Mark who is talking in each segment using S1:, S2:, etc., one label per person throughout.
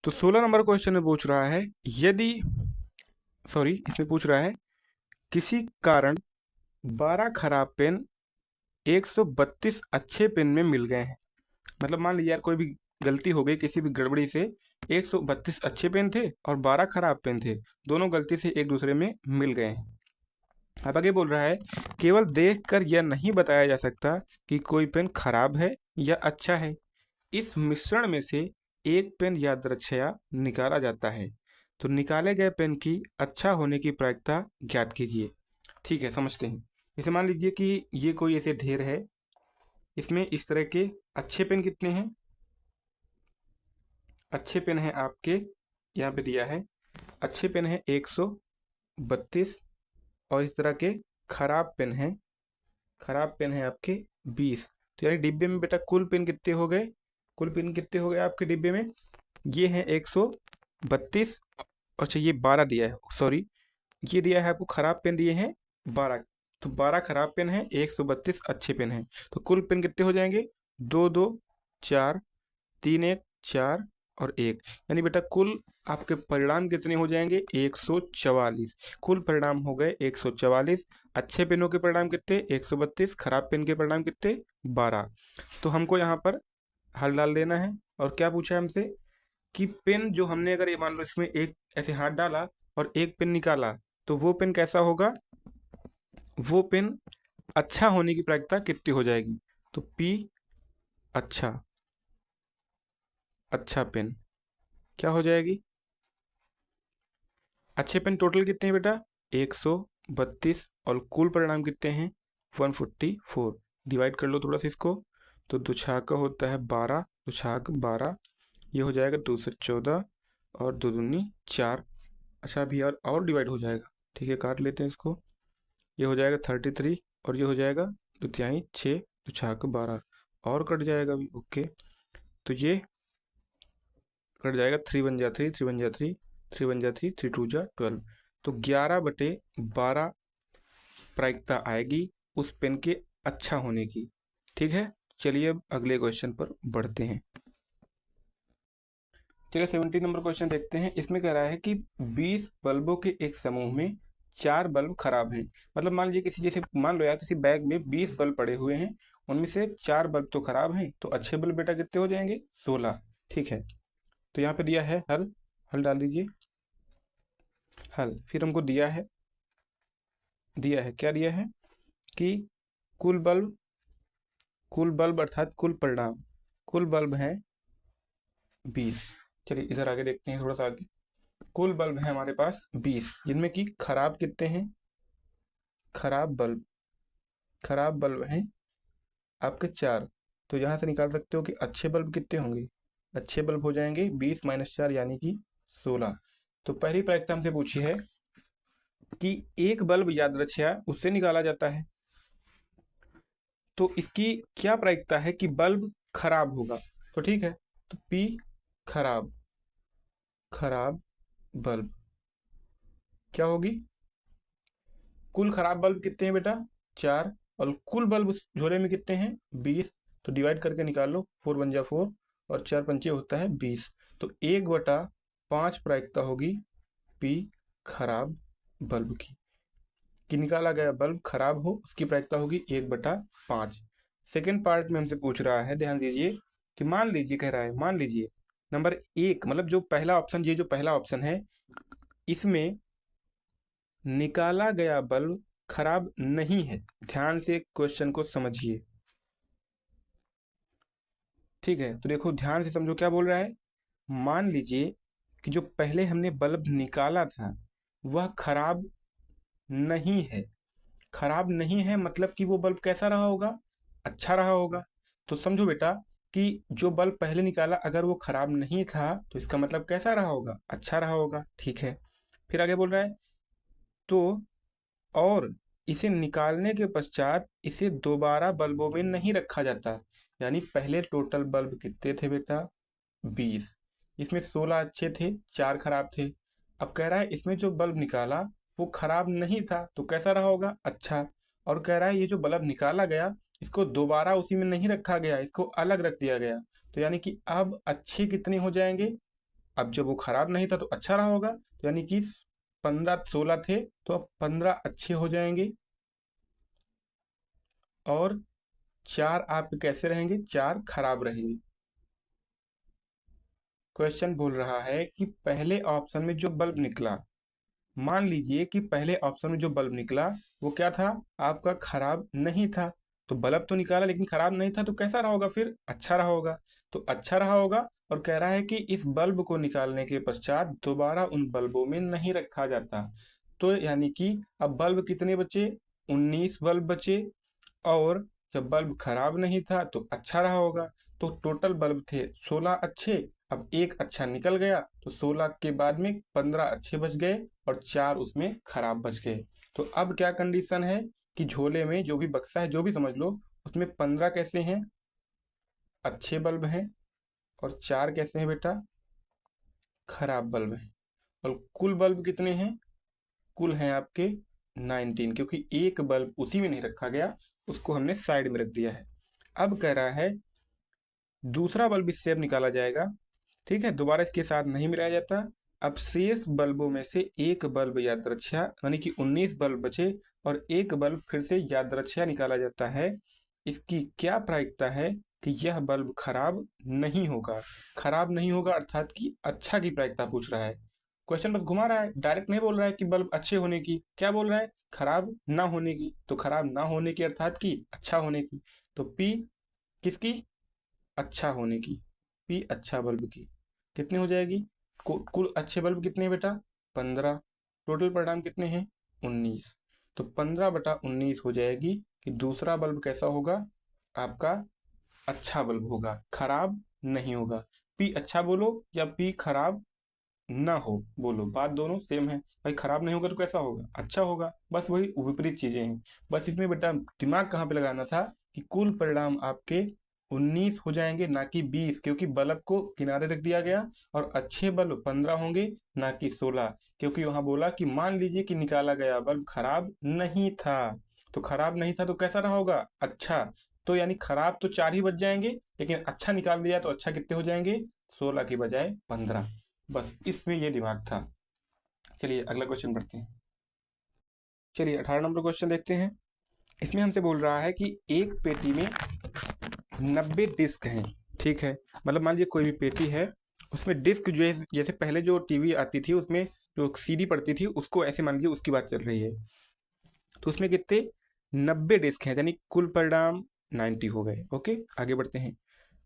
S1: तो 16 number question में पूछ रहा है, यदि सॉरी इसमें पूछ रहा है किसी कारण 12 खराब पेन 132 अच्छे पेन में मिल गए हैं। मतलब मान लीजिए यार कोई भी गलती हो गई किसी भी गड़बड़ी से, 132 अच्छे पेन थे और 12 खराब पेन थे, दोनों गलती से एक दूसरे में मिल गए हैं। अब आगे बोल रहा है, केवल देखकर यह नहीं बताया जा सकता कि कोई पेन खराब है या अच्छा है। इस मिश्रण में से एक पेन यादृच्छया निकाला जाता है। तो निकाले गए पेन की अच्छा होने की प्रायिकता ज्ञात कीजिए। ठीक है, समझते हैं। जैसे मान लीजिए कि ये कोई ऐसे ढेर है, इसमें इस तरह के अच्छे पेन कितने हैं? अच्छे पेन हैं आपके, यहाँ पे दिया है अच्छे पेन है 132, और इस तरह के खराब पेन हैं, खराब पेन है आपके 20। तो यानी डिब्बे में बेटा कुल पेन कितने हो गए? कुल पेन कितने हो गए आपके डिब्बे में? ये है 132। अच्छा, ये 12 दिया है, सॉरी ये दिया है आपको, खराब पेन दिए हैं 12। तो 12 खराब पेन है, 132 अच्छे पेन हैं। तो कुल पेन कितने हो जाएंगे? दो दो चार, तीन एक चार और एक, यानी बेटा कुल आपके परिणाम कितने हो जाएंगे? 144। कुल परिणाम हो गए 144। अच्छे पेनों के परिणाम कितने? 132। खराब पेन के परिणाम कितने? 12। तो हमको यहाँ पर हल डाल देना है। और क्या पूछा है हमसे कि पेन जो हमने, अगर ये मान लो इसमें एक ऐसे हाथ डाला और एक पेन निकाला, तो वो पेन कैसा होगा? वो पेन अच्छा होने की प्रायिकता कितनी हो जाएगी? तो P अच्छा, अच्छा पेन क्या हो जाएगी? अच्छे पेन टोटल कितने हैं बेटा? 132, और कुल परिणाम कितने हैं? 144। डिवाइड कर लो थोड़ा सा इसको, तो दो छाका होता है 12, दो छाक 12, ये हो जाएगा 2 से 14 और दो दूनी 4। अच्छा, अभी और डिवाइड हो जाएगा, ठीक है काट लेते हैं इसको। ये हो जाएगा 33 और ये हो जाएगा दो तिहाई 6, दो छाक 12, और कट जाएगा अभी। ओके, तो ये कट जाएगा, 3 1 जा 3, 3 1 जा 3, 3 1 जा 3, 3 2 जा 12। तो 11/12 प्रायिकता आएगी उस पेन के अच्छा होने की। ठीक है, चलिए अब अगले क्वेश्चन पर बढ़ते हैं। चलिए 17 नंबर क्वेश्चन देखते हैं। इसमें कह रहा है कि 20 बल्बों के एक समूह में 4 बल्ब खराब हैं। मतलब मान लीजिए किसी, जैसे मान लो यार किसी बैग में 20 बल्ब पड़े हुए हैं, उनमें से 4 बल्ब तो खराब हैं, तो अच्छे बल्ब बेटा कितने हो जाएंगे? 16। ठीक है, तो यहाँ पे दिया है हल, हल डाल दीजिए। हल फिर हमको दिया है क्या दिया है कि कुल बल्ब, कुल बल्ब अर्थात कुल परिणाम, कुल बल्ब हैं 20। चलिए इधर आगे देखते हैं, थोड़ा सा आगे। कुल बल्ब है हमारे पास 20, जिनमें कि खराब कितने हैं? खराब बल्ब, खराब बल्ब हैं आपके 4। तो यहाँ से निकाल सकते हो कि अच्छे बल्ब कितने होंगे? अच्छे बल्ब हो जाएंगे 20 - 4 यानी कि 16। तो पहली प्रायिकता हमसे पूछी है कि एक बल्ब यादृच्छया उससे निकाला जाता है, तो इसकी क्या प्रायिकता है कि बल्ब खराब होगा? तो ठीक है, तो P खराब, खराब बल्ब क्या होगी? कुल खराब बल्ब कितने हैं बेटा? 4, और कुल बल्ब उस झोले में कितने हैं? 20। तो डिवाइड करके निकाल लो, 4 1 जा 4 और 4 पंचे होता है 20। तो 1/5 प्रायिकता होगी P खराब बल्ब की, कि निकाला गया बल्ब खराब हो उसकी प्रायिकता होगी 1/5। सेकेंड पार्ट में हमसे पूछ रहा है, ध्यान दीजिए कि मान लीजिए, कह रहा है मान लीजिए नंबर 1, मतलब जो पहला ऑप्शन, ये जो पहला ऑप्शन है, इसमें निकाला गया बल्ब खराब नहीं है। ध्यान से क्वेश्चन को समझिए। ठीक है, तो देखो ध्यान से समझो क्या बोल रहा है। मान लीजिए कि जो पहले हमने बल्ब निकाला था वह खराब नहीं है। खराब नहीं है मतलब कि वो बल्ब कैसा रहा होगा? अच्छा रहा होगा। तो समझो बेटा कि जो बल्ब पहले निकाला अगर वो खराब नहीं था तो इसका मतलब कैसा रहा होगा? अच्छा रहा होगा। ठीक है, फिर आगे बोल रहा है, तो और इसे निकालने के पश्चात इसे दोबारा बल्बों में नहीं रखा जाता। यानी पहले टोटल बल्ब कितने थे बेटा? 20। इसमें 16 अच्छे थे, 4 खराब थे। अब कह रहा है इसमें जो बल्ब निकाला वो खराब नहीं था, तो कैसा रहा होगा? अच्छा। और कह रहा है ये जो बल्ब निकाला गया इसको दोबारा उसी में नहीं रखा गया, इसको अलग रख दिया गया। तो यानी कि अब अच्छे कितने हो जाएंगे? अब जब वो खराब नहीं था तो अच्छा रहा होगा, तो यानी कि 15 16 थे तो अब 15 अच्छे हो जाएंगे, और 4 आपके कैसे रहेंगे, 4 खराब रहेंगे। क्वेश्चन बोल रहा है कि पहले ऑप्शन में जो बल्ब निकला, मान लीजिए कि पहले ऑप्शन में जो बल्ब निकला वो क्या था, आपका खराब नहीं था। तो बल्ब तो निकाला लेकिन खराब नहीं था, तो कैसा रहा होगा, फिर अच्छा रहा होगा। तो अच्छा रहा होगा, और कह रहा है कि इस बल्ब को निकालने के पश्चात दोबारा उन बल्बों में नहीं रखा जाता। तो यानी कि अब बल्ब कितने बचे, 19 बल्ब बचे, और जब बल्ब खराब नहीं था तो अच्छा रहा होगा। तो टोटल बल्ब थे 16 अच्छे, अब एक अच्छा निकल गया, तो 16 के बाद में 15 अच्छे बच गए और 4 उसमें खराब बच गए। तो अब क्या कंडीशन है कि झोले में जो भी बक्सा है, जो भी समझ लो, उसमें 15 कैसे हैं, अच्छे बल्ब हैं, और 4 कैसे हैं बेटा, खराब बल्ब हैं। और कुल बल्ब कितने हैं, कुल हैं आपके 19, क्योंकि एक बल्ब उसी में नहीं रखा गया, उसको हमने साइड में रख दिया है। अब कह रहा है दूसरा बल्ब इससे अब निकाला जाएगा, ठीक है, दोबारा इसके साथ नहीं मिलाया जाता। अब शेष बल्बों में से एक बल्ब यादृच्छा, यानी कि 19 बल्ब बचे, और एक बल्ब फिर से यादृच्छा निकाला जाता है। इसकी क्या प्रायिकता है कि यह बल्ब खराब नहीं होगा। खराब नहीं होगा अर्थात कि अच्छा की प्रायिकता पूछ रहा है। क्वेश्चन बस घुमा रहा है, डायरेक्ट नहीं बोल रहा है कि बल्ब अच्छे होने की, क्या बोल रहा है, खराब ना होने की। तो खराब ना होने की अर्थात कि अच्छा होने की। तो पी किसकी, अच्छा होने की, पी अच्छा बल्ब की कितनी हो जाएगी, कुल अच्छे बल्ब कितने हैं बेटा, 15, टोटल परिणाम कितने हैं, 19। तो 15/19 हो जाएगी कि दूसरा बल्ब कैसा होगा, आपका अच्छा बल्ब होगा, खराब नहीं होगा। पी अच्छा बोलो या पी खराब ना हो बोलो, बात दोनों सेम है। भाई खराब नहीं होगा तो कैसा होगा, अच्छा होगा, बस वही विपरीत चीजें हैं। बस इसमें बेटा दिमाग कहाँ पे लगाना था कि कुल परिणाम आपके 19 हो जाएंगे, ना कि 20, क्योंकि बल्ब को किनारे रख दिया गया, और अच्छे बल्ब 15 होंगे, ना कि 16, क्योंकि वहां बोला कि मान लीजिए कि निकाला गया बल्ब खराब नहीं था। तो खराब नहीं था तो कैसा रहा होगा, अच्छा। तो यानी खराब तो 4 ही बच जाएंगे, लेकिन अच्छा निकाल दिया तो अच्छा कितने हो जाएंगे, 16 की बजाय 15। बस इसमें ये दिमाग था। चलिए अगला क्वेश्चन पढ़ते हैं। चलिए 18 नंबर क्वेश्चन देखते हैं। इसमें हमसे बोल रहा है कि एक पेटी में 90 डिस्क हैं, ठीक है। मतलब मान लीजिए कोई भी पेटी है, उसमें डिस्क जो है, जैसे पहले जो टीवी आती थी उसमें जो सीडी पड़ती थी, उसको ऐसे मान लीजिए उसकी बात चल रही है। तो उसमें कितने, 90 डिस्क हैं, यानी कुल परिणाम 90 हो गए। ओके, आगे बढ़ते हैं।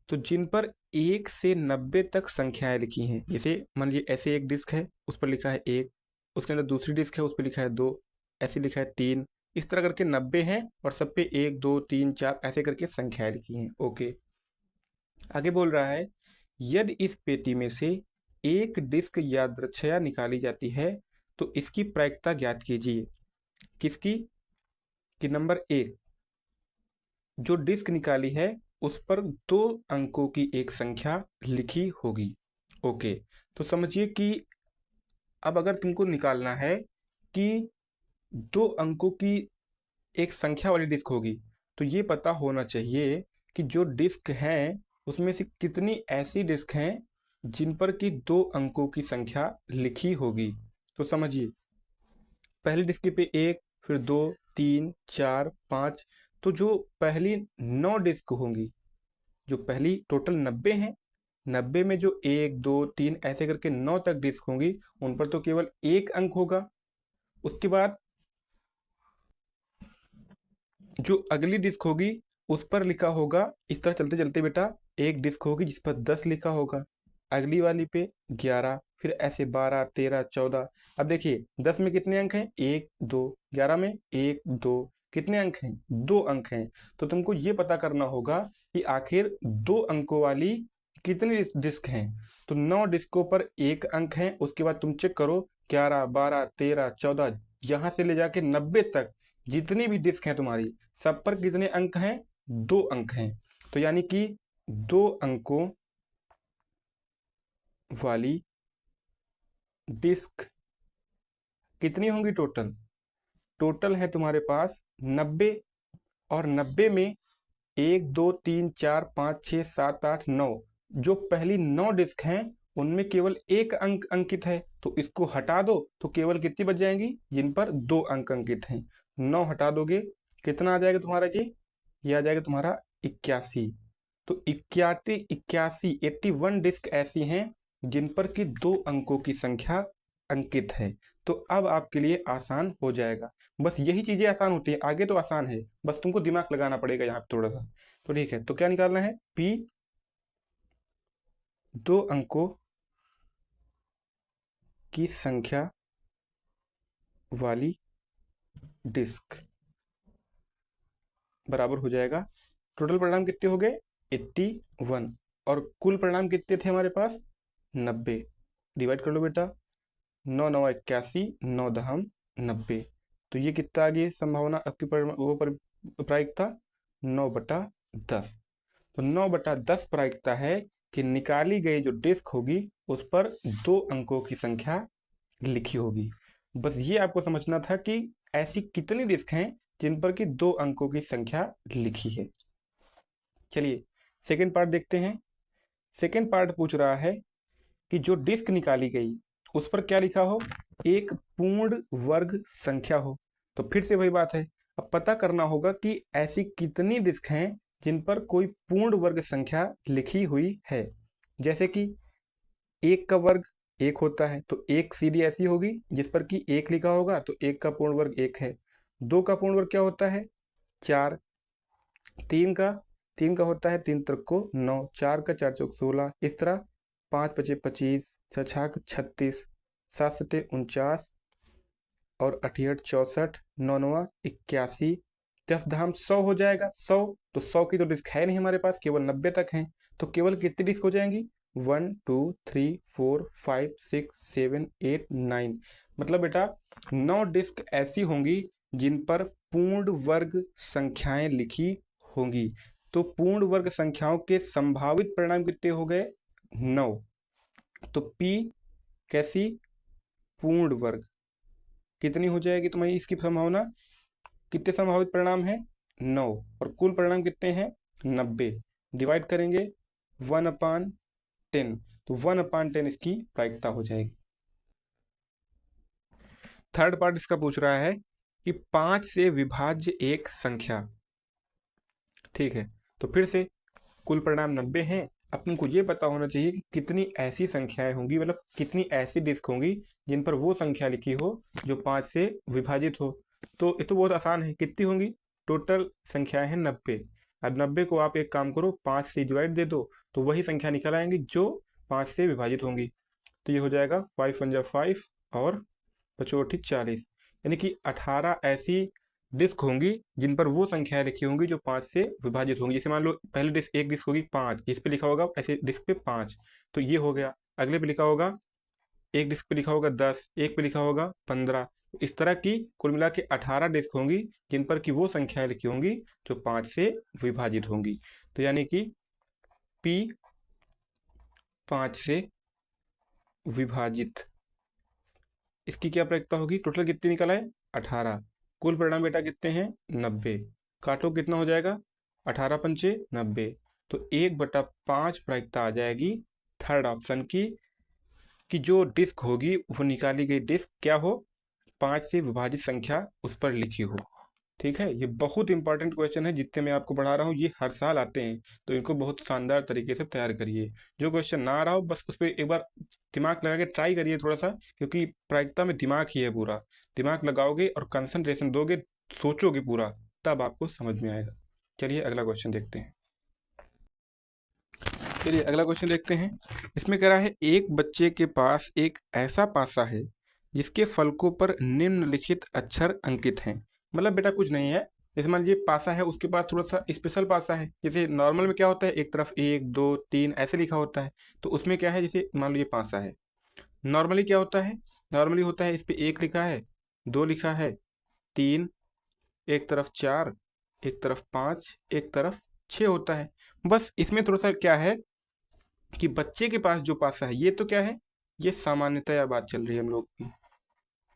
S1: तो जिन पर 1 से 90 तक संख्याएं लिखी हैं, जैसे मान लीजिए ऐसे एक डिस्क है, उस पर लिखा है 1, उसके अंदर दूसरी डिस्क है, उस पर लिखा है 2, ऐसे लिखा है 3, इस तरह करके 90 हैं, और सब पे 1 2 3 4 ऐसे करके संख्याएं लिखी हैं। ओके, आगे बोल रहा है यदि इस पेटी में से एक डिस्क यादृच्छया निकाली जाती है तो इसकी प्रायिकता ज्ञात कीजिए। किसकी, कि नंबर 1 जो डिस्क निकाली है उस पर 2 अंकों की एक संख्या लिखी होगी। ओके, तो समझिए कि अब अगर तुमको निकालना है कि 2 अंकों की एक संख्या वाली डिस्क होगी, तो ये पता होना चाहिए कि जो डिस्क हैं उसमें से कितनी ऐसी डिस्क हैं जिन पर कि 2 अंकों की संख्या लिखी होगी। तो समझिए पहली डिस्क पे 1, फिर 2 3 4 5, तो जो पहली 9 डिस्क होंगी, जो पहली टोटल 90 हैं, 90 में जो 1 2 3 ऐसे करके 9 तक डिस्क होंगी, उन पर तो केवल एक अंक होगा। उसके बाद जो अगली डिस्क होगी उस पर लिखा होगा, इस तरह चलते चलते बेटा, एक डिस्क होगी जिस पर 10 लिखा होगा, अगली वाली पे 11, फिर ऐसे 12 13 14। अब देखिए 10 में कितने अंक हैं, 1 2, 11 में 1 2, कितने अंक हैं, 2 अंक हैं। तो तुमको ये पता करना होगा कि आखिर 2 अंकों वाली कितनी डिस्क हैं। तो 9 डिस्कों पर एक अंक है, उसके बाद तुम चेक करो 11 12 13 14, यहाँ से ले जाके 90 तक जितनी भी डिस्क हैं तुम्हारी, सब पर कितने अंक हैं, 2 अंक हैं। तो यानी कि 2 अंकों वाली डिस्क कितनी होंगी टोटल, टोटल है तुम्हारे पास 90, और 90 में 1 2 3 4 5 6 7 8 9, जो पहली 9 डिस्क हैं उनमें केवल एक अंक अंकित है, तो इसको हटा दो तो केवल कितनी बच जाएंगी जिन पर 2 अंक अंकित हैं। 9 हटा दोगे कितना आ जाएगा तुम्हारा, ये आ जाएगा तुम्हारा 81। तो 81 डिस्क ऐसी हैं जिन पर कि 2 अंकों की संख्या अंकित है। तो अब आपके लिए आसान हो जाएगा। बस यही चीजें आसान होती हैं, आगे तो आसान है, बस तुमको दिमाग लगाना पड़ेगा यहाँ पे थोड़ा सा। तो ठीक है, तो क्या निकालना है, P 2 अंकों की संख्या वाली डिस्क बराबर हो जाएगा, टोटल परिणाम कितने हो गए 81 और कुल परिणाम कितने थे हमारे पास 90। डिवाइड कर लो बेटा, 9 9 81, 9 दहम 90। तो ये कितना आ गई संभावना आपकी प्रायिकता 9/10। तो 9/10 प्रायिकता है कि निकाली गई जो डिस्क होगी उस पर 2 अंकों की संख्या लिखी होगी। बस ये आपको समझना था कि ऐसी कितनी डिस्क हैं जिन पर कि 2 अंकों की संख्या लिखी है। चलिए सेकेंड पार्ट देखते हैं। सेकेंड पार्ट पूछ रहा है कि जो डिस्क निकाली गई उस पर क्या लिखा हो, एक पूर्ण वर्ग संख्या हो। तो फिर से वही बात है, अब पता करना होगा कि ऐसी कितनी डिस्क हैं जिन पर कोई पूर्ण वर्ग संख्या लिखी हुई है। जैसे कि 1 का वर्ग 1 होता है, तो एक सीढ़ी ऐसी होगी जिस पर कि 1 लिखा होगा, तो 1 का पूर्ण वर्ग 1 है। 2 का पूर्ण वर्ग क्या होता है 4। 3 का होता है 3 त्रिक को 9, 4 का 4 चौक 16, इस तरह 5 पचे 25, 6 छाक 36, 7 सते 49 और 88 64, 9 9 81, 10 धाम 100 हो जाएगा। 100 तो 100 की तो डिस्क है नहीं हमारे पास, केवल 90 तक हैं। तो केवल कितनी डिस्क हो जाएंगी 1 2 3 4 5 6 7 8 9, मतलब बेटा 9 डिस्क ऐसी होंगी जिन पर पूर्ण वर्ग संख्याएं लिखी होंगी। तो पूर्ण वर्ग संख्याओं के संभावित परिणाम कितने हो गए 9। तो P कैसी पूर्ण वर्ग कितनी हो जाएगी तुम्हारी, इसकी संभावना कितने संभावित परिणाम है 9 और कुल परिणाम कितने हैं 90। डिवाइड करेंगे 1/10, तो 1/10 इसकी प्रायिकता हो जाएगी। थर्ड पार्ट इसका पूछ रहा है कि 5 से विभाज्य एक संख्या। ठीक है, तो फिर से कुल परिणाम 90 हैं। अब तुमको ये पता होना चाहिए कि कितनी ऐसी संख्याएं होंगी, मतलब कितनी ऐसी डिस्क होंगी जिन पर वो संख्या लिखी हो जो 5 से विभाजित हो। तो ये तो बहुत आसान है, कितनी होंगी, टोटल संख्याएं हैं 90। अब 90 को आप एक काम करो 5 से डिवाइड दे दो, तो वही संख्या निकल आएंगी जो 5 से विभाजित होंगी। तो ये हो जाएगा 5 1 5 और 5 40, यानी कि 18 ऐसी डिस्क होंगी जिन पर वो संख्याएं लिखी होंगी जो 5 से विभाजित होंगी। जैसे मान लो पहले डिस्क एक डिस्क होगी 5, इस पे लिखा होगा ऐसे डिस्क पे 5, तो ये हो गया। अगले पे लिखा होगा एक डिस्क पे लिखा होगा 10, एक पे लिखा होगा 15। इस तरह की कुल मिला के 18 डिस्क होंगी जिन पर कि वो संख्याएं लिखी होंगी जो 5 से विभाजित होंगी। तो यानी कि P 5 से विभाजित, इसकी क्या प्रायिकता होगी, टोटल कितनी निकला है 18, कुल परिणाम बेटा कितने हैं 90, काटो कितना हो जाएगा 18 पंचे 90, तो 1/5 प्रायिकता आ जाएगी थर्ड ऑप्शन की, कि जो डिस्क होगी वो निकाली गई डिस्क क्या हो 5 से विभाजित संख्या उस पर लिखी हो। ठीक है, ये बहुत इंपॉर्टेंट क्वेश्चन है, जितने मैं आपको पढ़ा रहा हूँ ये हर साल आते हैं, तो इनको बहुत शानदार तरीके से तैयार करिए। जो क्वेश्चन ना आ रहा हो बस उस पर एक बार दिमाग लगा के ट्राई करिए थोड़ा सा, क्योंकि प्रायिकता में दिमाग ही है पूरा। दिमाग लगाओगे और कंसंट्रेशन दोगे, सोचोगे पूरा, तब आपको समझ में आएगा। चलिए अगला क्वेश्चन देखते हैं। चलिए अगला क्वेश्चन देखते हैं। इसमें कह रहा है एक बच्चे के पास एक ऐसा पासा है जिसके फलकों पर निम्नलिखित अक्षर अंकित हैं। मतलब बेटा कुछ नहीं है, जैसे मान लीजिए पासा है, उसके पास थोड़ा सा स्पेशल पासा है। जैसे नॉर्मल में क्या होता है एक तरफ 1 2 3 ऐसे लिखा होता है, तो उसमें क्या है जैसे मान लीजिए पासा है, नॉर्मली क्या होता है, नॉर्मली होता है इस पे 1 लिखा है, 2 लिखा है, 3, एक तरफ 4, एक तरफ 5, एक तरफ 6 होता है। बस इसमें थोड़ा सा क्या है कि बच्चे के पास जो पासा है ये तो क्या है, ये सामान्यतया बात चल रही है हम लोग की,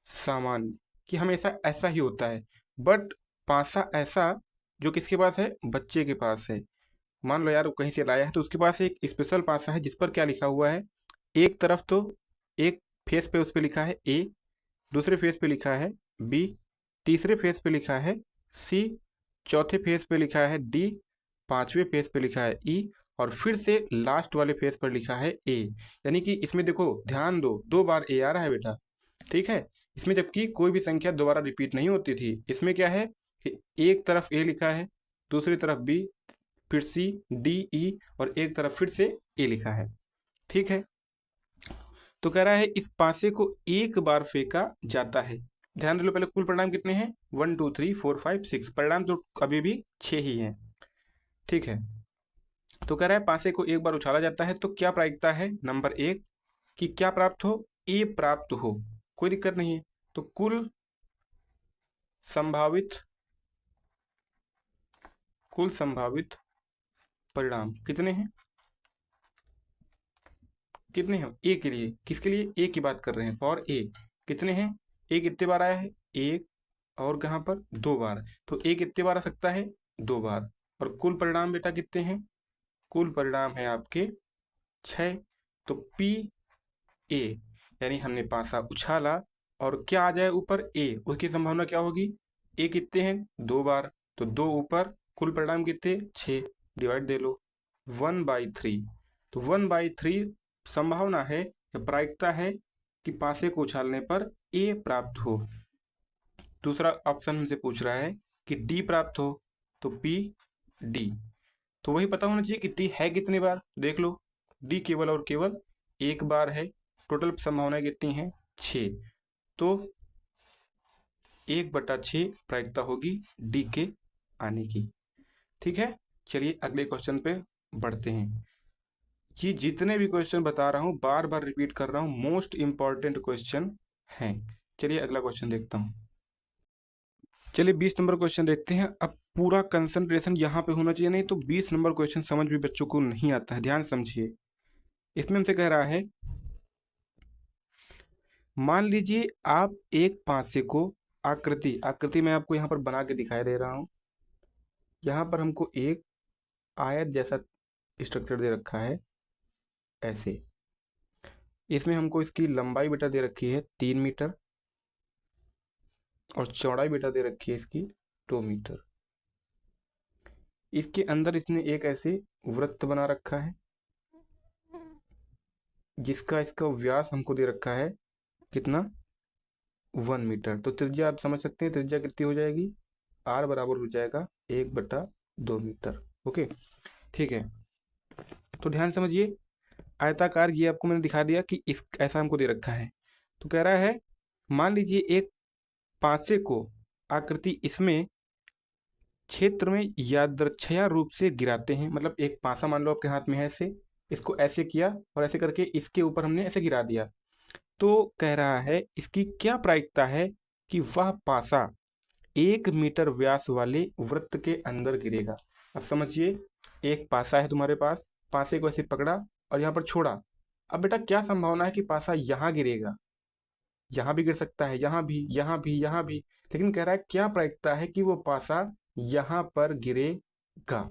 S1: सामान्य कि हमेशा ऐसा ही होता है। बट पासा ऐसा जो किसके पास है, बच्चे के पास है। मान लो यार वो कहीं से लाया है, तो उसके पास एक स्पेशल पासा है जिस पर क्या लिखा हुआ है एक तरफ तो एक फेस पे उस पे लिखा है ए, दूसरे फेस पे लिखा है बी, तीसरे फेस पे लिखा है सी, चौथे फेस पे लिखा है डी, पांचवें फेस पे लिखा है ई, और फिर से लास्ट वाले फेस पर लिखा है ए। यानी कि इसमें देखो ध्यान दो, 2 बार ए आ रहा है बेटा, ठीक है। इसमें जबकि कोई भी संख्या दोबारा रिपीट नहीं होती थी। इसमें क्या है कि एक तरफ ए लिखा है, दूसरी तरफ बी, फिर सी, डी, ई, और एक तरफ फिर से ए लिखा है, ठीक है। तो कह रहा है इस पासे को एक बार फेंका जाता है। ध्यान दे लो, पहले कुल परिणाम कितने हैं, 1 2 3 4 5 6, परिणाम तो अभी भी 6 ही हैं, ठीक है। तो कह रहा है पासे को एक बार उछाला जाता है तो क्या प्रायिकता है, नंबर 1 कि क्या प्राप्त हो, ए प्राप्त हो, कोई दिक्कत नहीं है। तो कुल संभावित परिणाम कितने हैं, कितने हैं ए के लिए, किसके लिए, ए की बात कर रहे हैं, फॉर ए कितने हैं, ए कितने बार आया है, एक, और कहाँ पर 2 बार, तो ए कितने बार आ सकता है, 2 बार। और कुल परिणाम बेटा कितने हैं, कुल परिणाम है आपके 6। तो पी ए, यानी हमने पासा उछाला और क्या आ जाए ऊपर, ए, उसकी संभावना क्या होगी, ए कितने हैं, 2 बार, तो 2 ऊपर, कुल परिणाम कितने, 6, डिवाइड दे लो 1/3। तो 1/3 संभावना है या प्रायिकता है कि पासे को उछालने पर ए प्राप्त हो। दूसरा ऑप्शन हमसे पूछ रहा है कि डी प्राप्त हो, तो पी डी, तो वही पता होना चाहिए कि डी है कितनी बार, देख लो डी केवल और केवल एक बार है। टोटल संभावनाएं कितनी हैं, 6, तो 1/6 प्रायिकता होगी डी के आने की, ठीक है। चलिए अगले क्वेश्चन पे बढ़ते हैं। ये जितने भी क्वेश्चन बता रहा हूँ बार बार रिपीट कर रहा हूँ, मोस्ट इंपॉर्टेंट क्वेश्चन हैं। चलिए अगला क्वेश्चन देखता हूँ। चलिए 20 नंबर क्वेश्चन देखते हैं। अब पूरा कंसंट्रेशन यहाँ पे होना चाहिए, नहीं तो 20 नंबर क्वेश्चन समझ भी बच्चों को नहीं आता है। ध्यान समझिए, इसमें हमसे कह रहा है मान लीजिए आप एक पासे को आकृति मैं आपको यहाँ पर बना के दिखाई दे रहा हूँ। यहाँ पर हमको एक आयत जैसा स्ट्रक्चर दे रखा है ऐसे, इसमें हमको इसकी लंबाई बेटा दे रखी है 3 मीटर और चौड़ाई बेटा दे रखी है इसकी 2 मीटर। इसके अंदर इसने एक ऐसे वृत्त बना रखा है जिसका इसका व्यास हमको दे रखा है कितना, 1 मीटर। तो त्रिज्या आप समझ सकते हैं, त्रिज्या कितनी हो जाएगी, r बराबर हो जाएगा 1/2 मीटर। ओके, ठीक है। तो ध्यान समझिए, आयताकार ये आपको मैंने दिखा दिया कि इस ऐसा हमको दे रखा है। तो कह रहा है मान लीजिए एक पासे को आकृति इसमें क्षेत्र में यादृच्छया रूप से गिराते हैं। मतलब एक पासा मान लो आपके हाथ में है ऐसे, इसको ऐसे किया और ऐसे करके इसके ऊपर हमने ऐसे गिरा दिया। तो कह रहा है इसकी क्या प्रायिकता है कि वह पासा 1 मीटर व्यास वाले वृत्त के अंदर गिरेगा। अब समझिए, एक पासा है तुम्हारे पास, पासे को ऐसे पकड़ा और यहाँ पर छोड़ा। अब बेटा क्या संभावना है कि पासा यहाँ गिरेगा, यहाँ भी गिर सकता है, यहाँ भी, यहाँ भी, यहाँ भी, लेकिन कह रहा है क्या प्रायिकता है कि वो पासा यहाँ पर गिरेगा।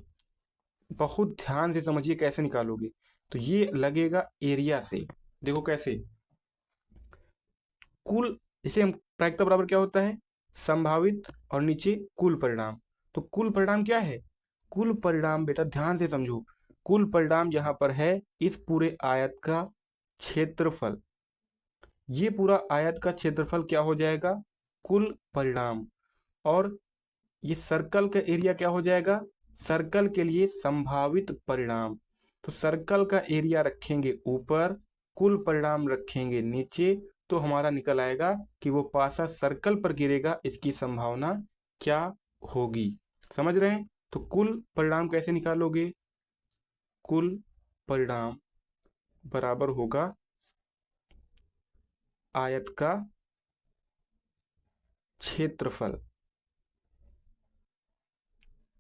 S1: बहुत ध्यान से समझिए कैसे निकालोगे। तो ये लगेगा एरिया से, देखो कैसे, कुल, इसे हम प्रायिकता बराबर क्या होता है, संभावित और नीचे कुल परिणाम। तो कुल परिणाम क्या है, कुल परिणाम बेटा ध्यान से समझो, कुल परिणाम यहाँ पर है इस पूरे आयत का क्षेत्रफल। ये पूरा आयत का क्षेत्रफल क्या हो जाएगा, कुल परिणाम। और ये सर्कल का एरिया क्या हो जाएगा, सर्कल के लिए संभावित परिणाम। तो सर्कल का एरिया रखेंगे ऊपर, कुल परिणाम रखेंगे नीचे, तो हमारा निकल आएगा कि वो पासा सर्कल पर गिरेगा, इसकी संभावना क्या होगी। समझ रहे हैं। तो कुल परिणाम कैसे निकालोगे, कुल परिणाम बराबर होगा आयत का क्षेत्रफल,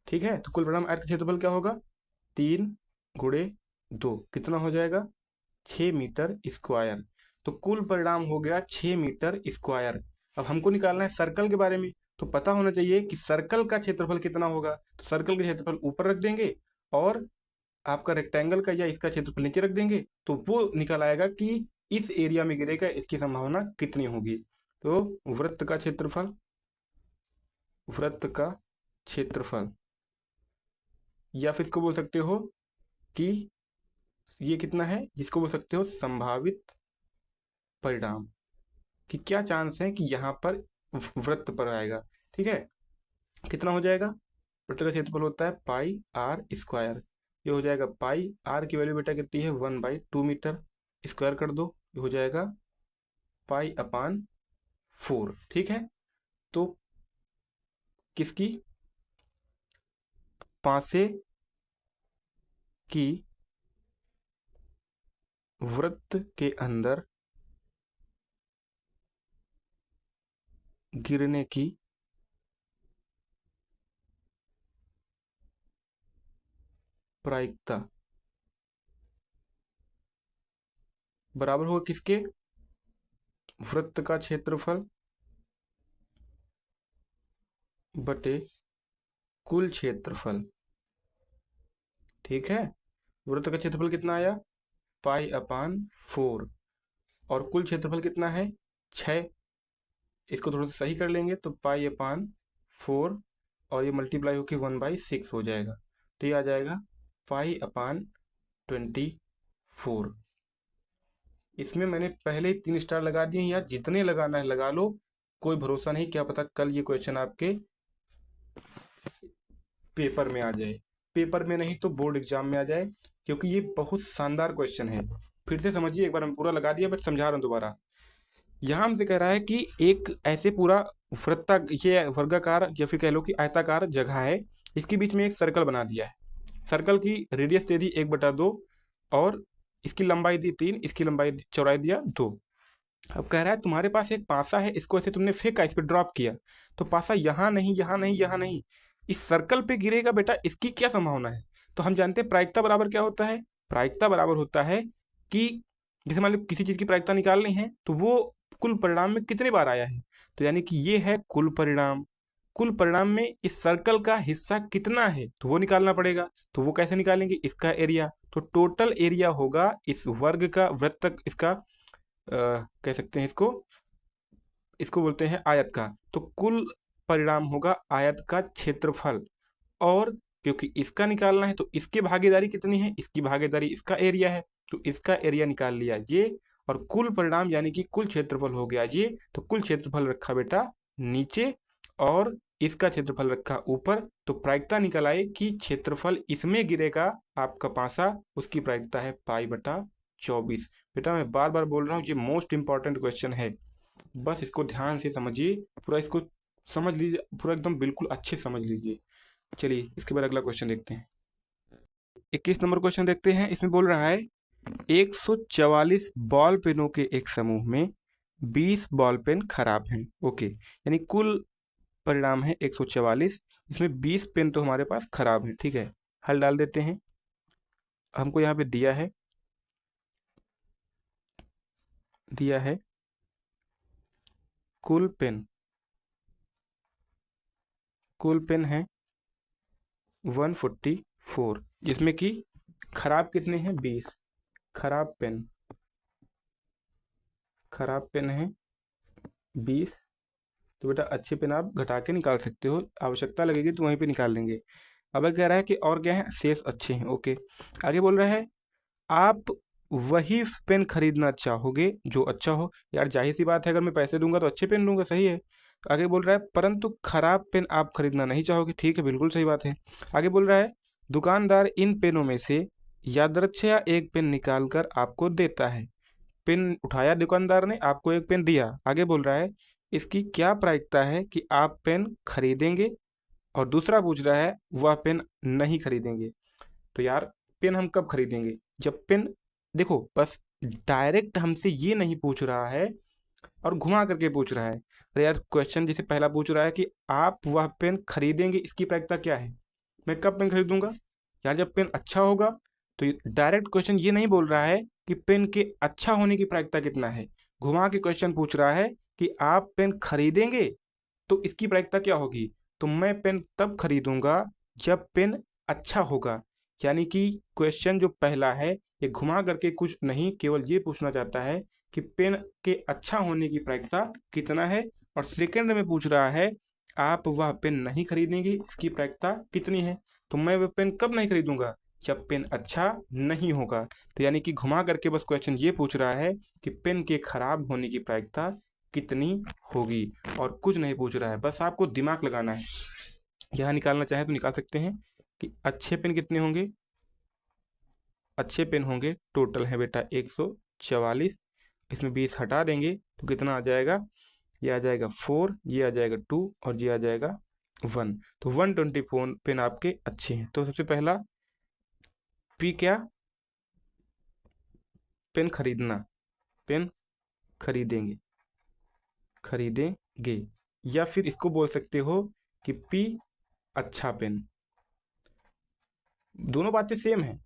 S1: ठीक है। तो कुल परिणाम आयत का क्षेत्रफल क्या होगा, 3 × 2 कितना हो जाएगा, 6 मीटर स्क्वायर। तो कुल परिणाम हो गया 6 मीटर स्क्वायर। अब हमको निकालना है सर्कल के बारे में, तो पता होना चाहिए कि सर्कल का क्षेत्रफल कितना होगा। तो सर्कल का क्षेत्रफल ऊपर रख देंगे और आपका रेक्टेंगल का या इसका क्षेत्रफल नीचे रख देंगे तो वो निकल आएगा कि इस एरिया में गिरेगा, इसकी संभावना कितनी होगी। तो वृत्त का क्षेत्रफल या फिर इसको बोल सकते हो कि ये कितना है, जिसको बोल सकते हो संभावित परिणाम, कि क्या चांस है कि यहाँ पर वृत्त पर आएगा। ठीक है, कितना हो जाएगा, वृत्त का क्षेत्रफल होता है पाई आर स्क्वायर। ये हो जाएगा पाई, आर की वैल्यू बेटा कितनी है 1/2 मीटर, स्क्वायर कर दो, ये हो जाएगा पाई अपान 4। ठीक है, तो किसकी, पासे की वृत्त के अंदर गिरने की प्रायिकता बराबर होगा किसके, वृत्त का क्षेत्रफल बटे कुल क्षेत्रफल। ठीक है, वृत्त का क्षेत्रफल कितना आया पाई अपान 4 और कुल क्षेत्रफल कितना है 6। इसको थोड़ा सा सही कर लेंगे तो पाई अपान 4 और ये मल्टीप्लाई होकर 1/6 हो जाएगा, तो ये आ जाएगा पाई अपान 24। इसमें मैंने पहले ही 3 स्टार लगा दिए यार, जितने लगाना है लगा लो, कोई भरोसा नहीं, क्या पता कल ये क्वेश्चन आपके पेपर में आ जाए, पेपर में नहीं तो बोर्ड एग्जाम में आ जाए, क्योंकि ये बहुत शानदार क्वेश्चन है। फिर से समझिए, एक बार हम पूरा लगा दिया बट समझा रहा हूँ दोबारा। यहाँ हमसे कह रहा है कि एक ऐसे पूरा वृत्ता, ये वर्गाकार या फिर कह लो कि आयताकार जगह है, इसके बीच में एक सर्कल बना दिया है। सर्कल की रेडियस दे दी 1/2 और इसकी लंबाई दी 3, इसकी लंबाई चौड़ाई दिया 2। अब कह रहा है तुम्हारे पास एक पासा है, इसको ऐसे तुमने फेंका, इस पर ड्रॉप किया, तो पासा यहाँ नहीं, यहाँ नहीं, यहाँ नहीं, इस सर्कल पे गिरेगा बेटा, इसकी क्या संभावना है। तो हम जानते हैं प्रायिकता बराबर क्या होता है, प्रायिकता बराबर होता है कि जैसे मान लो किसी चीज़ की प्रायिकता निकालनी है तो वो कुल परिणाम में कितने बार आया है, तो यानी कि ये है कुल परिणाम। कुल परिणाम में इस सर्कल का हिस्सा कितना है तो वो निकालना पड़ेगा। तो वो कैसे निकालेंगे, इसका एरिया, तो टोटल एरिया होगा इस वर्ग का, वृत्त इसका कह सकते हैं इसको बोलते हैं आयत का, तो कुल परिणाम होगा आयत का क्षेत्रफल। और क्योंकि इसका निकालना है तो इसकी भागीदारी कितनी है, इसकी भागीदारी इसका एरिया है, तो इसका एरिया निकाल लिया ये, और कुल परिणाम यानी कि कुल क्षेत्रफल हो गया ये, तो कुल क्षेत्रफल रखा बेटा नीचे और इसका क्षेत्रफल रखा ऊपर, तो प्रायिकता निकल आई कि क्षेत्रफल इसमें गिरेगा आपका पासा, उसकी प्रायिकता है पाई/24। बेटा मैं बार बार बोल रहा हूँ, ये मोस्ट इंपॉर्टेंट क्वेश्चन है, बस इसको ध्यान से समझिए, पूरा इसको समझ लीजिए, पूरा एकदम बिल्कुल अच्छे समझ लीजिए। चलिए इसके बाद अगला क्वेश्चन देखते हैं। 21 नंबर क्वेश्चन देखते हैं। इसमें बोल रहा है 144 बॉल पेनों के एक समूह में 20 बॉल पेन खराब हैं। ओके, यानी कुल परिणाम है 144, इसमें 20 पेन तो हमारे पास खराब हैं। ठीक है, हल डाल देते हैं। हमको यहाँ पे दिया है कुल पेन है 144, जिसमें कि खराब कितने हैं 20। खराब पेन है 20, तो बेटा अच्छे पेन आप घटा के निकाल सकते हो, आवश्यकता लगेगी तो वहीं पे निकाल लेंगे। अब कह रहा है कि और क्या है, शेष अच्छे हैं। ओके, आगे बोल रहा है आप वही पेन खरीदना चाहोगे जो अच्छा हो। यार जाहिर सी बात है, अगर मैं पैसे दूंगा तो अच्छे पेन लूंगा, सही है। आगे बोल रहा है परंतु खराब पेन आप खरीदना नहीं चाहोगे। ठीक है, बिल्कुल सही बात है। आगे बोल रहा है दुकानदार इन पेनों में से यादृच्छया एक पेन निकाल कर आपको देता है। पेन उठाया दुकानदार ने, आपको एक पेन दिया। आगे बोल रहा है इसकी क्या प्रायिकता है कि आप पेन खरीदेंगे, और दूसरा पूछ रहा है वह पेन नहीं खरीदेंगे। तो यार पेन हम कब खरीदेंगे, जब पेन, देखो बस डायरेक्ट हमसे ये नहीं पूछ रहा है और घुमा करके पूछ रहा है। अरे यार क्वेश्चन जैसे पहला पूछ रहा है कि आप वह पेन खरीदेंगे, इसकी प्रायिकता क्या है, मैं कब पेन खरीदूंगा। यार जब पेन अच्छा होगा, तो डायरेक्ट क्वेश्चन ये नहीं बोल रहा है कि पेन के अच्छा होने की प्रायिकता कितना है, घुमा के क्वेश्चन पूछ रहा है कि आप पेन खरीदेंगे तो इसकी प्रायिकता क्या होगी। तो मैं पेन तब खरीदूंगा जब पेन अच्छा होगा, यानी कि क्वेश्चन जो पहला है ये घुमा करके कुछ नहीं, केवल ये पूछना चाहता है कि पेन के अच्छा होने की प्रायिकता कितना है, और सेकंड में पूछ रहा है आप वह पेन नहीं खरीदेंगे, इसकी प्रायिकता कितनी है। तो मैं वह पेन कब नहीं खरीदूंगा, जब पेन अच्छा नहीं होगा। तो यानी कि घुमा करके बस क्वेश्चन ये पूछ रहा है कि पेन के खराब होने की प्रायिकता कितनी होगी, और कुछ नहीं पूछ रहा है। बस आपको दिमाग लगाना है। यहाँ निकालना चाहे तो निकाल सकते हैं कि अच्छे पेन कितने होंगे। अच्छे पेन होंगे टोटल है बेटा 144, इसमें 20 हटा देंगे तो कितना आ जाएगा, ये आ जाएगा 4, ये आ जाएगा 2 और ये आ जाएगा 1। तो 124 पेन आपके अच्छे हैं। तो सबसे पहला पी क्या, पेन खरीदना, पेन खरीदेंगे, खरीदेंगे, या फिर इसको बोल सकते हो कि पी अच्छा पेन। दोनों बातें सेम है।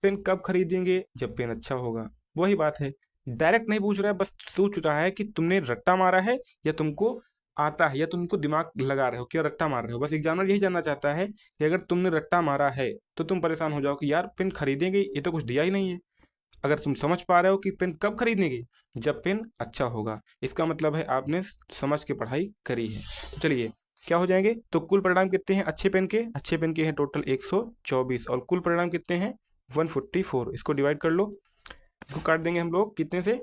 S1: पेन कब खरीदेंगे, जब पेन अच्छा होगा, वही बात है। डायरेक्ट नहीं पूछ रहा है, बस सोच रहा है कि तुमने रट्टा मारा है या तुमको आता है, या तुमको दिमाग लगा रहे हो, क्या रट्टा मार रहे हो। बस एग्जामिनर यही जानना चाहता है कि अगर तुमने रट्टा मारा है तो तुम परेशान हो जाओ कि यार पेन खरीदेंगे, ये तो कुछ दिया ही नहीं है। अगर तुम समझ पा रहे हो कि पेन कब खरीदेंगे, जब पेन अच्छा होगा, इसका मतलब है आपने समझ के पढ़ाई करी है। तो चलिए क्या हो जाएंगे, तो कुल परिणाम कितने हैं अच्छे पेन के, अच्छे पेन के हैं टोटल 124, और कुल परिणाम कितने हैं 144। इसको डिवाइड कर लो, इसको काट देंगे हम लोग कितने से,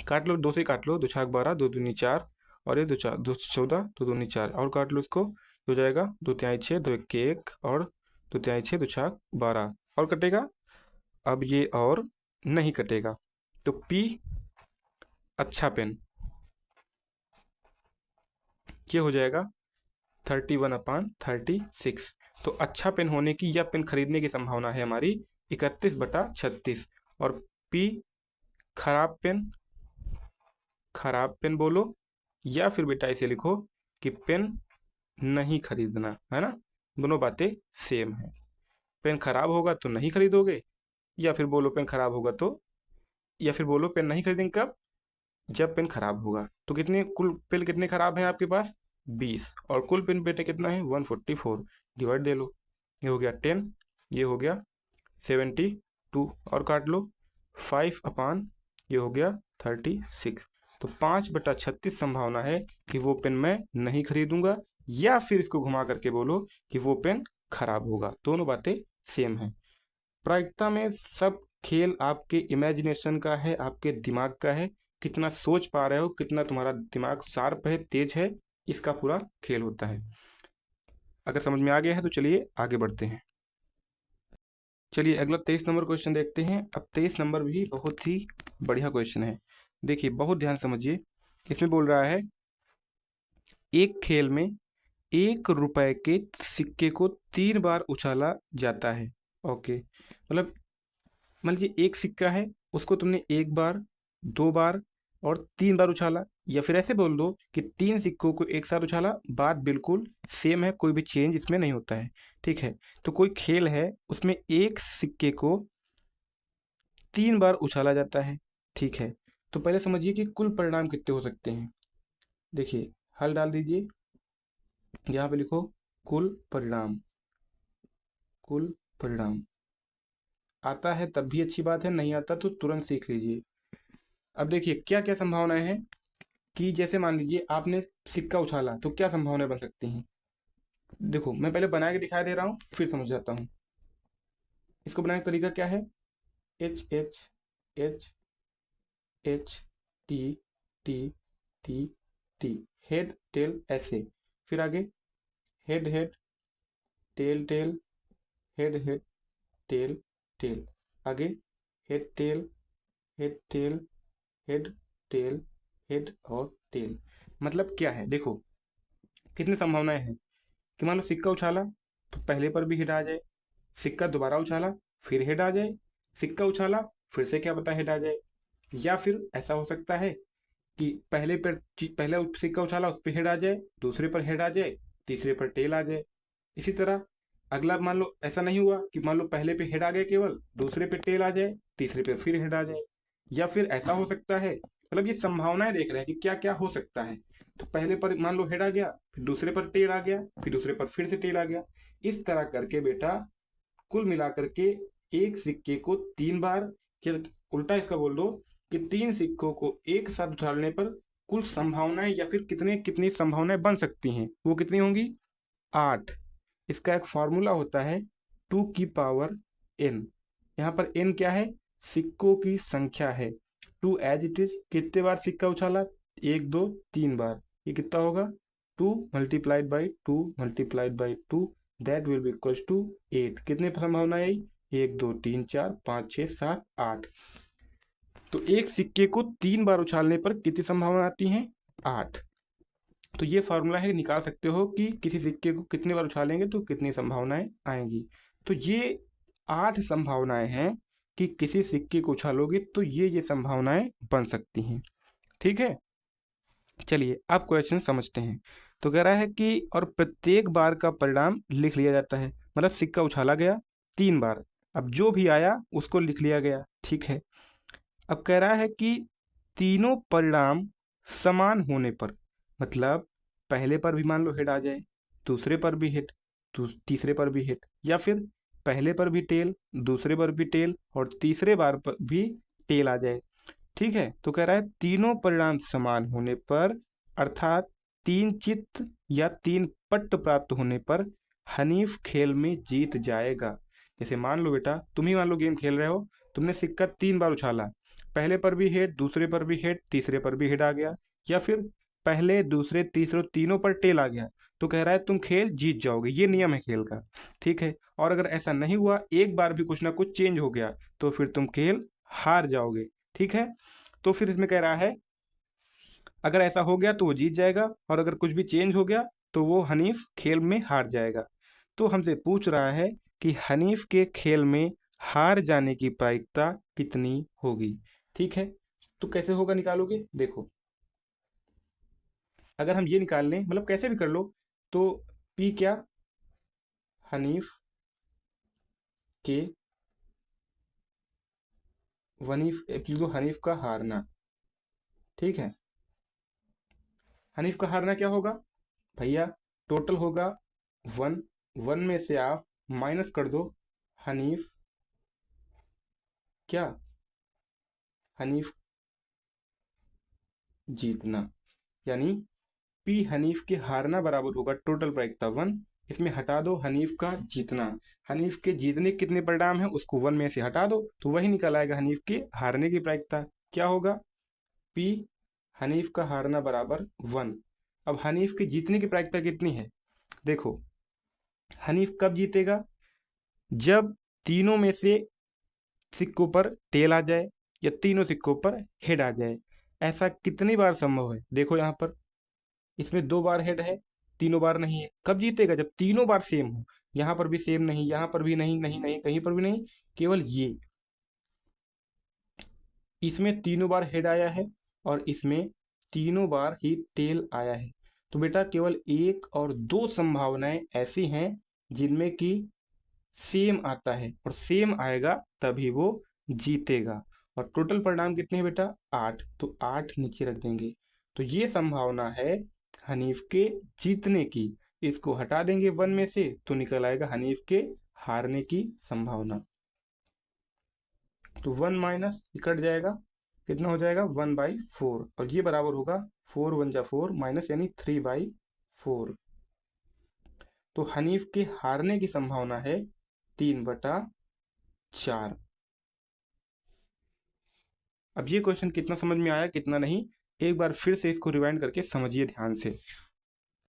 S1: काट लो 2 से, काट लो 2 छाक 12, 2 दूनी 4, और ये 2 4 2 14, 2 दूनी 4, और काट लो इसको, हो जाएगा 2 तिहाई 6, 2 1 1, और 2 तिहाई 6, 2 छाक 12, और कटेगा, अब ये और नहीं कटेगा। तो पी अच्छा पेन ये हो जाएगा 31/36। तो अच्छा पेन होने की या पेन खरीदने की संभावना है हमारी 31/36। और पी खराब पेन, खराब पेन बोलो, या फिर बेटा इसे लिखो कि पेन नहीं खरीदना, है ना। दोनों बातें सेम है। पेन खराब होगा तो नहीं खरीदोगे, या फिर बोलो पेन खराब होगा तो, या फिर बोलो पेन नहीं खरीदेंगे कब, जब पेन खराब होगा। तो कितने कुल पेन कितने खराब हैं आपके पास 20, और कुल पेन बेटे कितना है 144, डिवाइड दे लो, ये हो गया 10, ये हो गया 72, और काट लो 5/, ये हो गया 36। तो 5/36 संभावना है कि वो पेन मैं नहीं खरीदूंगा, या फिर इसको घुमा करके बोलो कि वो पेन खराब होगा। दोनों बातें सेम है। प्रायिकता में सब खेल आपके इमेजिनेशन का है, आपके दिमाग का है, कितना सोच पा रहे हो, कितना तुम्हारा दिमाग शार्प है, तेज है, इसका पूरा खेल होता है। अगर समझ में आ गया है तो चलिए आगे बढ़ते हैं। चलिए अगला 23 नंबर क्वेश्चन देखते हैं। अब 23 नंबर भी बहुत ही बढ़िया क्वेश्चन है। देखिए बहुत ध्यान समझिए, इसमें बोल रहा है एक खेल में 1 रुपए के सिक्के को 3 बार उछाला जाता है। ओके, मतलब मान लीजिए एक सिक्का है, उसको तुमने 1 बार, 2 बार और 3 बार उछाला, या फिर ऐसे बोल दो कि 3 सिक्कों को एक साथ उछाला। बात बिल्कुल सेम है, कोई भी चेंज इसमें नहीं होता है, ठीक है। तो कोई खेल है उसमें एक सिक्के को 3 बार उछाला जाता है, ठीक है। तो पहले समझिए कि कुल परिणाम कितने हो सकते हैं। देखिए हल डाल दीजिए, यहाँ पे लिखो कुल परिणाम, कुल परिणाम। आता है तब भी अच्छी बात है, नहीं आता तो तुरंत सीख लीजिए। अब देखिए क्या क्या संभावनाएं हैं, कि जैसे मान लीजिए आपने सिक्का उछाला तो क्या संभावनाएं बन सकती हैं। देखो मैं पहले बना के दिखा दे रहा हूँ, फिर समझ जाता हूँ। इसको बनाने का तरीका क्या है, H H H H T T T T, head tail ऐसे, फिर आगे head head tail tail, head head tail tail, आगे head tail head tail head tail head और टेल। मतलब क्या है, देखो कितनी संभावनाएं हैं कि मान लो सिक्का उछाला तो पहले पर भी हेड आ जाए, सिक्का दोबारा उछाला फिर हेड आ जाए, सिक्का उछाला फिर से क्या पता हेड आ जाए, या फिर ऐसा हो सकता है कि पहले सिक्का उछाला उस पर हेड आ जाए, दूसरे पर हेड आ जाए, तीसरे पर टेल आ जाए। इसी तरह अगला मान लो ऐसा नहीं हुआ कि मान लो पहले पे हेड आ गया केवल, दूसरे पे टेल आ जाए, तीसरे पे फिर हेड आ जाए, या फिर ऐसा हो सकता है। मतलब ये संभावनाएं देख रहे हैं कि क्या क्या हो सकता है। तो पहले पर मान लो हेड आ गया, फिर दूसरे पर टेल आ गया, फिर दूसरे पर फिर से टेल आ गया। इस तरह करके बेटा कुल मिलाकर के एक सिक्के को 3 बार, उल्टा इसका बोल दो कि 3 सिक्कों को एक साथ उछालने पर कुल संभावनाएं या फिर कितनी संभावनाएं बन सकती हैं, वो कितनी होंगी? 8। इसका एक फॉर्मूला होता है 2 की पावर n। यहाँ पर n क्या है? सिक्कों की संख्या है। 2 एज इट इज, कितने बार सिक्का उछाला? 1 2 3 बार। ये कितना होगा? 2 multiplied by 2 multiplied by 2, that will be equal to 8। कितने संभावनाएं आई? 1 2 3 4 5 6 7 8। तो एक सिक्के को 3 बार उछालने पर कितनी संभावना आती हैं? 8। तो ये फॉर्मूला है, निकाल सकते हो कि किसी सिक्के को कितने बार उछालेंगे तो कितनी संभावनाएं आएंगी। तो ये 8 संभावनाएं हैं कि किसी सिक्के को उछालोगे तो ये संभावनाएं बन सकती हैं। ठीक है, चलिए अब क्वेश्चन समझते हैं। तो कह रहा है कि और प्रत्येक बार का परिणाम लिख लिया जाता है, मतलब सिक्का उछाला गया 3 बार, अब जो भी आया उसको लिख लिया गया। ठीक है, अब कह रहा है कि तीनों परिणाम समान होने पर, मतलब पहले पर भी मान लो हेड आ जाए, दूसरे पर भी हेड, तीसरे पर भी हेड, या फिर पहले पर भी टेल, दूसरे पर भी टेल और तीसरे बार पर भी टेल आ जाए। ठीक है, तो कह रहा है तीनों परिणाम समान होने पर, अर्थात 3 चित्त या 3 पट्ट प्राप्त होने पर हनीफ खेल में जीत जाएगा। जैसे मान लो बेटा, तुम ही मान लो गेम खेल रहे हो, तुमने सिक्का 3 बार उछाला, पहले पर भी हेड, दूसरे पर भी हेड, तीसरे पर भी हेड आ गया, या फिर पहले दूसरे तीसरे तीनों पर टेल आ गया, तो कह रहा है तुम खेल जीत जाओगे, ये नियम है खेल का। ठीक है, और अगर ऐसा नहीं हुआ, एक बार भी कुछ ना कुछ चेंज हो गया, तो फिर तुम खेल हार जाओगे। ठीक है, तो फिर इसमें कह रहा है अगर ऐसा हो गया तो वो जीत जाएगा, और अगर कुछ भी चेंज हो गया तो वो हनीफ खेल में हार जाएगा। तो हमसे पूछ रहा है कि हनीफ के खेल में हार जाने की प्रायिकता कितनी होगी। ठीक है, तो कैसे होगा, निकालोगे? देखो, अगर हम ये निकाल लें, मतलब कैसे भी कर लो, तो पी क्या? हनीफ के हनीफ का हारना। ठीक है, हनीफ का हारना क्या होगा भैया? टोटल होगा 1, 1 में से आप माइनस कर दो हनीफ क्या? हनीफ जीतना, यानी पी हनीफ के हारना बराबर होगा टोटल प्रायिकता 1, इसमें हटा दो हनीफ का जीतना। हनीफ के जीतने के कितने परिणाम हैं, उसको 1 में से हटा दो, तो वही निकल आएगा हनीफ के हारने की प्रायिकता। क्या होगा? पी हनीफ का हारना बराबर 1। अब हनीफ के जीतने की प्रायिकता कितनी है? देखो, हनीफ कब जीतेगा? जब तीनों में से सिक्कों पर टेल आ जाए या तीनों सिक्कों पर हेड आ जाए। ऐसा कितनी बार संभव है? देखो यहाँ पर, इसमें 2 बार हेड है, तीनों बार नहीं है। कब जीतेगा? जब तीनों बार सेम हो। यहाँ पर भी सेम नहीं, यहाँ पर भी नहीं, नहीं नहीं, कहीं पर भी नहीं, केवल ये, इसमें तीनों बार हेड आया है और इसमें तीनों बार ही टेल आया है। तो बेटा केवल 1 और 2 संभावनाएं ऐसी हैं जिनमें कि सेम आता है, और सेम आएगा तभी वो जीतेगा। और टोटल परिणाम कितने हैं बेटा? 8, तो 8 नीचे रख देंगे। तो ये संभावना है हनीफ के जीतने की। इसको हटा देंगे 1 में से तो निकल आएगा हनीफ के हारने की संभावना। तो 1 माइनस कट जाएगा, कितना हो जाएगा? 1/4, और ये बराबर होगा 4 1 जा 4 माइनस, यानी 3/4। तो हनीफ के हारने की संभावना है 3/4। अब ये क्वेश्चन कितना समझ में आया कितना नहीं, एक बार फिर से इसको रिवाइंड करके समझिए ध्यान से।